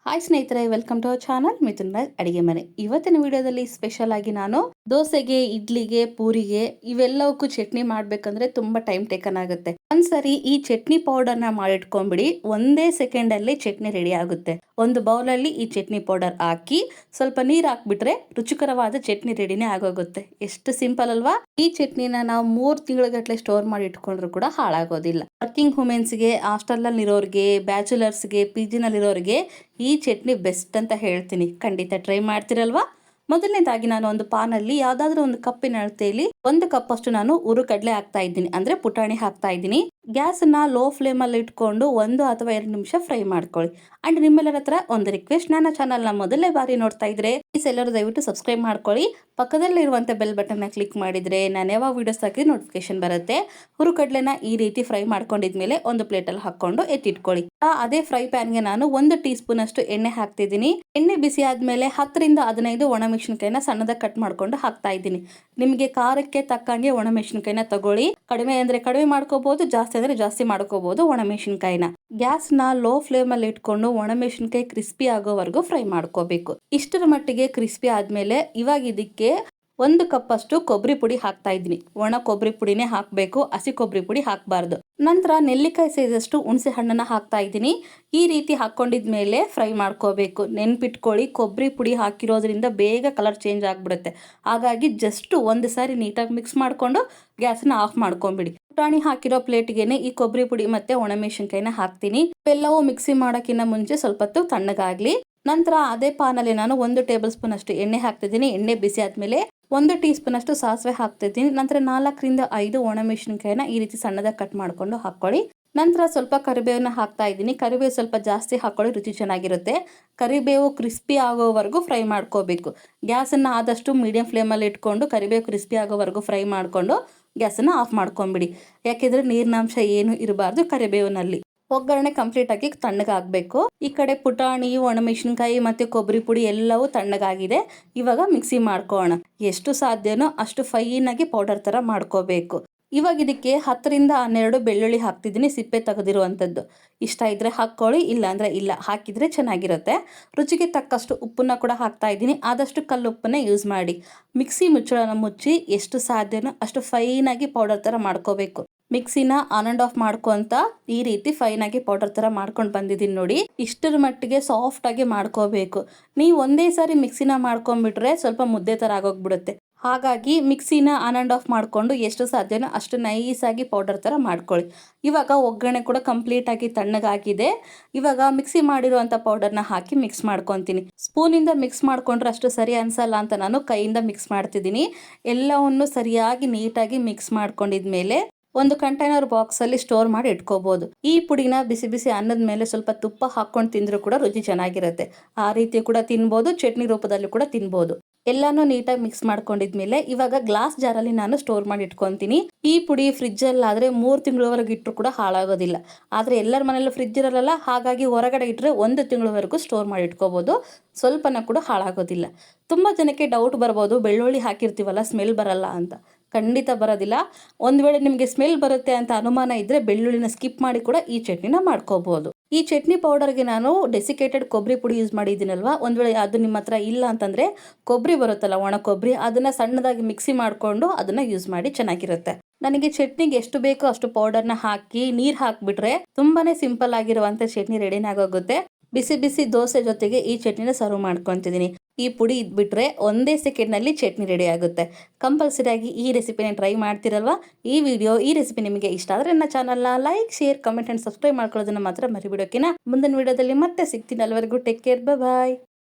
Hi ಸ್ನೇಹಿತರೆ, welcome to our channel Mithun Raj Adige Mane. ಇವತ್ತಿನ ವಿಡಿಯೋದಲ್ಲಿ ಸ್ಪೆಷಲ್ ಆಗಿ ನಾನು ದೋಸೆಗೆ, ಇಡ್ಲಿಗೆ, ಪೂರಿಗೆ ಇವೆಲ್ಲವಕ್ಕೂ ಚಟ್ನಿ ಮಾಡ್ಬೇಕಂದ್ರೆ ತುಂಬಾ ಟೈಮ್ ಟೇಕನ್ ಆಗುತ್ತೆ. ಒಂದ್ಸರಿ ಈ ಚಟ್ನಿ ಪೌಡರ್ನ ಮಾಡಿಟ್ಕೊಂಡ್ಬಿಡಿ, ಒಂದೇ ಸೆಕೆಂಡ್ ಅಲ್ಲಿ ಚಟ್ನಿ ರೆಡಿ ಆಗುತ್ತೆ. ಒಂದು ಬೌಲಲ್ಲಿ ಈ ಚಟ್ನಿ ಪೌಡರ್ ಹಾಕಿ ಸ್ವಲ್ಪ ನೀರ್ ಹಾಕ್ಬಿಟ್ರೆ ರುಚಿಕರವಾದ ಚಟ್ನಿ ರೆಡಿನೇ ಆಗೋಗುತ್ತೆ. ಎಷ್ಟು ಸಿಂಪಲ್ ಅಲ್ವಾ? ಈ ಚಟ್ನಿನ ನಾವು 3 ತಿಂಗಳ ಸ್ಟೋರ್ ಮಾಡಿ ಇಟ್ಕೊಂಡ್ರು ಕೂಡ ಹಾಳಾಗೋದಿಲ್ಲ. ವರ್ಕಿಂಗ್ ವುಮೆನ್ಸ್ಗೆ, ಹಾಸ್ಟೆಲ್ ಅಲ್ಲಿ ಇರೋರಿಗೆ, ಬ್ಯಾಚುಲರ್ಸ್ಗೆ, ಪಿ ಜಿನಲ್ಲಿರೋರಿಗೆ ಈ ಚಟ್ನಿ ಬೆಸ್ಟ್ ಅಂತ ಹೇಳ್ತೀನಿ. ಖಂಡಿತ ಟ್ರೈ ಮಾಡ್ತಿರಲ್ವಾ? ಮೊದಲನೇದಾಗಿ ನಾನು ಒಂದು ಪಾನಲ್ಲಿ ಯಾವ್ದಾದ್ರು ಒಂದು ಕಪ್ಪಿನ ಅಳತೆಯಲ್ಲಿ 1 ಕಪ್ ಅಷ್ಟು ನಾನು ಹುರುಕಡ್ಲೆ ಹಾಕ್ತಾ ಇದ್ದೀನಿ, ಅಂದ್ರೆ ಪುಟಾಣಿ ಹಾಕ್ತಾ ಇದ್ದೀನಿ. ಗ್ಯಾಸ್ ನ ಲೋ ಫ್ಲೇಮ್ ಅಲ್ಲಿ ಇಟ್ಕೊಂಡು 1 ಅಥವಾ 2 ನಿಮಿಷ ಫ್ರೈ ಮಾಡ್ಕೊಳ್ಳಿ. ಅಂಡ್ ನಿಮ್ಮೆಲ್ಲರ ಹತ್ರ ಒಂದು ರಿಕ್ವೆಸ್ಟ್, ನನ್ನ ಚಾನಲ್ ನ ಮೊದಲನೇ ಬಾರಿ ನೋಡ್ತಾ ಇದ್ರೆ ಪ್ಲೀಸ್ ಎಲ್ಲರೂ ದಯವಿಟ್ಟು ಸಬ್ಸ್ಕ್ರೈಬ್ ಮಾಡ್ಕೊಳ್ಳಿ. ಪಕ್ಕದಲ್ಲಿ ಇರುವಂತ ಬೆಲ್ ಬಟನ್ ನ ಕ್ಲಿಕ್ ಮಾಡಿದ್ರೆ ನಾನು ಯಾವಾಗ ವಿಡಿಯೋಸ್ ಹಾಕಿ ನೋಟಿಫಿಕೇಶನ್ ಬರುತ್ತೆ. ಹುರುಕಡ್ಲೆನ ಈ ರೀತಿ ಫ್ರೈ ಮಾಡ್ಕೊಂಡಿದ್ಮೇಲೆ ಒಂದು ಪ್ಲೇಟ್ ಅಲ್ಲಿ ಹಾಕೊಂಡು ಎತ್ತಿಟ್ಕೊಳ್ಳಿ. ಅದೇ ಫ್ರೈ ಪ್ಯಾನ್ ಗೆ ನಾನು 1 ಟೀ ಸ್ಪೂನ್ ಅಷ್ಟು ಎಣ್ಣೆ ಹಾಕ್ತಿದ್ದೀನಿ. ಎಣ್ಣೆ ಬಿಸಿ ಆದ್ಮೇಲೆ 10 ರಿಂದ 15 ಒಣಮೆಣಸಿನಕಾಯಿನ ಸಣ್ಣದಾಗಿ ಕಟ್ ಮಾಡ್ಕೊಂಡು ಹಾಕ್ತಾ ಇದ್ದೀನಿ. ನಿಮಗೆ ಖಾರಕ್ಕೆ ತಕ್ಕಂಗೆ ಒಣಮೆಣಸಿನಕಾಯಿನ ತಗೊಳ್ಳಿ. ಕಡಿಮೆ ಅಂದ್ರೆ ಕಡಿಮೆ ಮಾಡ್ಕೋಬಹುದು, ಜಾಸ್ತಿ ಅಂದ್ರೆ ಜಾಸ್ತಿ ಮಾಡ್ಕೋಬಹುದು ಒಣಮೆಣಸಿನಕಾಯಿನ. ಗ್ಯಾಸ್ ನ ಲೋ ಫ್ಲೇಮ್ ಅಲ್ಲಿ ಇಟ್ಕೊಂಡು ಒಣಮೆಣಸಿನಕಾಯಿ ಕ್ರಿಸ್ಪಿ ಆಗೋವರೆಗೂ ಫ್ರೈ ಮಾಡ್ಕೋಬೇಕು. ಇಷ್ಟರ ಮಟ್ಟಿಗೆ ಕ್ರಿಸ್ಪಿ ಆದ್ಮೇಲೆ ಇವಾಗ ಇದಕ್ಕೆ 1 ಕಪ್ ಅಷ್ಟು ಕೊಬ್ಬರಿ ಪುಡಿ ಹಾಕ್ತಾ ಇದ್ದೀನಿ. ಒಣ ಕೊಬ್ಬರಿ ಪುಡಿನೇ ಹಾಕಬೇಕು, ಹಸಿ ಕೊಬ್ಬರಿ ಪುಡಿ ಹಾಕಬಾರ್ದು. ನಂತರ ನೆಲ್ಲಿಕಾಯಿ ಸೈಜಷ್ಟು ಹುಣಸೆ ಹಣ್ಣನ್ನ ಹಾಕ್ತಾ ಇದ್ದೀನಿ. ಈ ರೀತಿ ಹಾಕೊಂಡಿದ್ಮೇಲೆ ಫ್ರೈ ಮಾಡ್ಕೋಬೇಕು. ನೆನ್ಪಿಟ್ಕೊಳ್ಳಿ, ಕೊಬ್ಬರಿ ಪುಡಿ ಹಾಕಿರೋದ್ರಿಂದ ಬೇಗ ಕಲರ್ ಚೇಂಜ್ ಆಗ್ಬಿಡುತ್ತೆ. ಹಾಗಾಗಿ ಜಸ್ಟ್ ಒಂದು ಸಾರಿ ನೀಟಾಗಿ ಮಿಕ್ಸ್ ಮಾಡ್ಕೊಂಡು ಗ್ಯಾಸ್ನ ಆಫ್ ಮಾಡ್ಕೊಂಡ್ಬಿಡಿ. ಪುಟಾಣಿ ಹಾಕಿರೋ ಪ್ಲೇಟ್ಗೆನೆ ಈ ಕೊಬ್ಬರಿ ಪುಡಿ ಮತ್ತೆ ಒಣಮೆಣಸಿನಕಾಯಿನ ಹಾಕ್ತೀನಿ. ಇವೆಲ್ಲವೂ ಮಿಕ್ಸಿ ಮಾಡೋಕ್ಕಿಂತ ಮುಂಚೆ ಸ್ವಲ್ಪ ಹೊತ್ತು ತಣ್ಣಗಾಗ್ಲಿ. ನಂತರ ಅದೇ ಪಾನಲ್ಲಿ ನಾನು 1 ಟೇಬಲ್ ಸ್ಪೂನ್ ಅಷ್ಟು ಎಣ್ಣೆ ಹಾಕ್ತಿದ್ದೀನಿ. ಎಣ್ಣೆ ಬಿಸಿ ಆದ್ಮೇಲೆ 1 ಟೀ ಸ್ಪೂನ್ ಅಷ್ಟು ಸಾಸಿವೆ ಹಾಕ್ತಿದ್ದೀನಿ. ನಂತರ 4 ರಿಂದ 5 ಒಣಮೆಣಸಿನಕಾಯಿನ ಈ ರೀತಿ ಸಣ್ಣದಾಗಿ ಕಟ್ ಮಾಡ್ಕೊಂಡು ಹಾಕೊಳ್ಳಿ. ನಂತರ ಸ್ವಲ್ಪ ಕರಿಬೇವನ್ನ ಹಾಕ್ತಾ ಇದ್ದೀನಿ. ಕರಿಬೇವು ಸ್ವಲ್ಪ ಜಾಸ್ತಿ ಹಾಕೊಳ್ಳಿ, ರುಚಿ ಚೆನ್ನಾಗಿರುತ್ತೆ. ಕರಿಬೇವು ಕ್ರಿಸ್ಪಿ ಆಗೋವರೆಗೂ ಫ್ರೈ ಮಾಡ್ಕೋಬೇಕು. ಗ್ಯಾಸನ್ನ ಆದಷ್ಟು ಮೀಡಿಯಂ ಫ್ಲೇಮಲ್ಲಿ ಇಟ್ಕೊಂಡು ಕರಿಬೇವು ಕ್ರಿಸ್ಪಿ ಆಗೋವರೆಗೂ ಫ್ರೈ ಮಾಡ್ಕೊಂಡು ಗ್ಯಾಸನ್ನ ಆಫ್ ಮಾಡ್ಕೊಂಬಿಡಿ. ಯಾಕೆಂದ್ರೆ ನೀರಿನಾಂಶ ಏನು ಇರಬಾರ್ದು ಕರಿಬೇವಿನಲ್ಲಿ. ಒಗ್ಗರಣೆ ಕಂಪ್ಲೀಟ್ ಆಗಿ ತಣ್ಣಗಾಗಬೇಕು. ಈ ಕಡೆ ಪುಟಾಣಿ, ಒಣಮೆಣಸಿನಕಾಯಿ ಮತ್ತೆ ಕೊಬ್ಬರಿ ಪುಡಿ ಎಲ್ಲವೂ ತಣ್ಣಗಾಗಿದೆ. ಇವಾಗ ಮಿಕ್ಸಿ ಮಾಡ್ಕೊಳ್ಳೋಣ. ಎಷ್ಟು ಸಾಧ್ಯನೋ ಅಷ್ಟು ಫೈನ್ ಆಗಿ ಪೌಡರ್ ತರ ಮಾಡ್ಕೋಬೇಕು. ಇವಾಗ ಇದಕ್ಕೆ 10 ರಿಂದ 12 ಬೆಳ್ಳುಳ್ಳಿ ಹಾಕ್ತಿದ್ದೀನಿ, ಸಿಪ್ಪೆ ತೆಗೆದಿರುವಂಥದ್ದು. ಇಷ್ಟ ಇದ್ರೆ ಹಾಕ್ಕೊಳ್ಳಿ, ಇಲ್ಲ ಅಂದ್ರೆ ಇಲ್ಲ, ಹಾಕಿದ್ರೆ ಚೆನ್ನಾಗಿರುತ್ತೆ. ರುಚಿಗೆ ತಕ್ಕಷ್ಟು ಉಪ್ಪನ್ನ ಕೂಡ ಹಾಕ್ತಾ ಇದ್ದೀನಿ. ಆದಷ್ಟು ಕಲ್ಲುಪ್ಪನ್ನ ಯೂಸ್ ಮಾಡಿ. ಮಿಕ್ಸಿ ಮುಚ್ಚಳನ ಮುಚ್ಚಿ ಎಷ್ಟು ಸಾಧ್ಯನೋ ಅಷ್ಟು ಫೈನ್ ಆಗಿ ಪೌಡರ್ ತರ ಮಾಡ್ಕೋಬೇಕು. ಮಿಕ್ಸಿನ ಆನ್ ಅಂಡ್ ಆಫ್ ಮಾಡ್ಕೊಂತ ಈ ರೀತಿ ಫೈನ್ ಆಗಿ ಪೌಡರ್ ತರ ಮಾಡ್ಕೊಂಡು ಬಂದಿದ್ದೀನಿ ನೋಡಿ. ಇಷ್ಟರ ಮಟ್ಟಿಗೆ ಸಾಫ್ಟ್ ಆಗಿ ಮಾಡ್ಕೋಬೇಕು. ನೀವು ಒಂದೇ ಸಾರಿ ಮಿಕ್ಸಿನ ಮಾಡ್ಕೊಂಡ್ಬಿಟ್ರೆ ಸ್ವಲ್ಪ ಮುದ್ದೆ ತರ ಆಗೋಗ್ಬಿಡುತ್ತೆ. ಹಾಗಾಗಿ ಮಿಕ್ಸಿನ ಆನ್ ಅಂಡ್ ಆಫ್ ಮಾಡ್ಕೊಂಡು ಎಷ್ಟು ಸಾಧ್ಯನೋ ಅಷ್ಟು ನೈಸ್ ಆಗಿ ಪೌಡರ್ ತರ ಮಾಡ್ಕೊಳ್ಳಿ. ಇವಾಗ ಒಗ್ಗರಣೆ ಕೂಡ ಕಂಪ್ಲೀಟ್ ಆಗಿ ತಣ್ಣಗಾಗಿದೆ. ಇವಾಗ ಮಿಕ್ಸಿ ಮಾಡಿರುವಂತ ಪೌಡರ್ನ ಹಾಕಿ ಮಿಕ್ಸ್ ಮಾಡ್ಕೊತೀನಿ. ಸ್ಪೂನಿಂದ ಮಿಕ್ಸ್ ಮಾಡ್ಕೊಂಡ್ರೆ ಅಷ್ಟು ಸರಿ ಅನ್ಸಲ್ಲ ಅಂತ ನಾನು ಕೈಯಿಂದ ಮಿಕ್ಸ್ ಮಾಡ್ತಿದ್ದೀನಿ. ಎಲ್ಲವನ್ನು ಸರಿಯಾಗಿ ನೀಟಾಗಿ ಮಿಕ್ಸ್ ಮಾಡ್ಕೊಂಡಿದ್ಮೇಲೆ ಒಂದು ಕಂಟೈನರ್ ಬಾಕ್ಸ್ ಅಲ್ಲಿ ಸ್ಟೋರ್ ಮಾಡಿ ಇಟ್ಕೋಬಹುದು. ಈ ಪುಡಿನ ಬಿಸಿ ಬಿಸಿ ಅನ್ನದ ಮೇಲೆ ಸ್ವಲ್ಪ ತುಪ್ಪ ಹಾಕೊಂಡು ತಿಂದ್ರು ಕೂಡ ರುಚಿ ಚೆನ್ನಾಗಿರುತ್ತೆ. ಆ ರೀತಿ ಕೂಡ ತಿನ್ಬೋದು, ಚಟ್ನಿ ರೂಪದಲ್ಲಿ ಕೂಡ ತಿನ್ಬೋದು. ಎಲ್ಲಾನು ನೀಟಾಗಿ ಮಿಕ್ಸ್ ಮಾಡ್ಕೊಂಡಿದ್ಮೇಲೆ ಇವಾಗ ಗ್ಲಾಸ್ ಜಾರಲ್ಲಿ ನಾನು ಸ್ಟೋರ್ ಮಾಡಿ ಇಟ್ಕೊಂತೀನಿ. ಈ ಪುಡಿ ಫ್ರಿಜ್ ಅಲ್ಲಿ ಆದ್ರೆ 3 ತಿಂಗಳವರೆಗೂ ಇಟ್ಟರು ಕೂಡ ಹಾಳಾಗೋದಿಲ್ಲ. ಆದ್ರೆ ಎಲ್ಲರ ಮನೆಯಲ್ಲೂ ಫ್ರಿಜ್ ಇರಲ್ಲ, ಹಾಗಾಗಿ ಹೊರಗಡೆ ಇಟ್ಟರೆ 1 ತಿಂಗಳವರೆಗೂ ಸ್ಟೋರ್ ಮಾಡಿ ಇಟ್ಕೋಬಹುದು. ಸ್ವಲ್ಪನ ಕೂಡ ಹಾಳಾಗೋದಿಲ್ಲ. ತುಂಬಾ ಜನಕ್ಕೆ ಡೌಟ್ ಬರ್ಬೋದು, ಬೆಳ್ಳುಳ್ಳಿ ಹಾಕಿರ್ತೀವಲ್ಲ ಸ್ಮೆಲ್ ಬರಲ್ಲ ಅಂತ. ಖಂಡಿತ ಬರೋದಿಲ್ಲ. ಒಂದು ವೇಳೆ ನಿಮಗೆ ಸ್ಮೆಲ್ ಬರುತ್ತೆ ಅಂತ ಅನುಮಾನ ಇದ್ರೆ ಬೆಳ್ಳುಳ್ಳಿನ ಸ್ಕಿಪ್ ಮಾಡಿ ಕೂಡ ಈ ಚಟ್ನಿನ ಮಾಡ್ಕೋಬಹುದು. ಈ ಚಟ್ನಿ ಪೌಡರ್ಗೆ ನಾನು ಡೆಸಿಕೇಟೆಡ್ ಕೊಬ್ಬರಿ ಪುಡಿ ಯೂಸ್ ಮಾಡಿದ್ದೀನಲ್ವಾ, ಒಂದು ವೇಳೆ ಅದು ನಿಮ್ಮ ಹತ್ರ ಇಲ್ಲ ಅಂತಂದ್ರೆ ಕೊಬ್ಬರಿ ಬರುತ್ತಲ್ಲ, ಒಣ ಕೊಬ್ಬರಿ, ಅದನ್ನ ಸಣ್ಣದಾಗಿ ಮಿಕ್ಸಿ ಮಾಡ್ಕೊಂಡು ಅದನ್ನ ಯೂಸ್ ಮಾಡಿ, ಚೆನ್ನಾಗಿರುತ್ತೆ. ನನಗೆ ಚಟ್ನಿಗೆ ಎಷ್ಟು ಬೇಕೋ ಅಷ್ಟು ಪೌಡರ್ನ ಹಾಕಿ ನೀರು ಹಾಕ್ಬಿಟ್ರೆ ತುಂಬಾನೇ ಸಿಂಪಲ್ ಆಗಿರುವಂತ ಚಟ್ನಿ ರೆಡಿನ ಆಗೋಗುತ್ತೆ. ಬಿಸಿ ಬಿಸಿ ದೋಸೆ ಜೊತೆಗೆ ಈ ಚಟ್ನಿನ ಸರ್ವ್ ಮಾಡ್ಕೊತಿದ್ದೀನಿ. ಈ ಪುಡಿ ಇದ್ಬಿಟ್ರೆ ಒಂದೇ ಸೆಕೆಂಡ್ ನಲ್ಲಿ ಚಟ್ನಿ ರೆಡಿ ಆಗುತ್ತೆ. ಕಂಪಲ್ಸರಿ ಆಗಿ ಈ ರೆಸಿಪಿನ ಟ್ರೈ ಮಾಡ್ತಿರಲ್ವಾ? ಈ ರೆಸಿಪಿ ನಿಮಗೆ ಇಷ್ಟ ಆದ್ರೆ ನನ್ನ ಚಾನಲ್ನ like, share, comment and subscribe ಮಾಡ್ಕೊಳ್ಳೋದನ್ನ ಮಾತ್ರ ಮರಿಬಿಡೋಕೆನಾ. ಮುಂದಿನ ವಿಡಿಯೋದಲ್ಲಿ ಮತ್ತೆ ಸಿಗ್ತೀನಿ. ಅಲ್ಲಿವರೆಗೂ ಟೇಕ್ ಕೇರ್, ಬಾಯ್.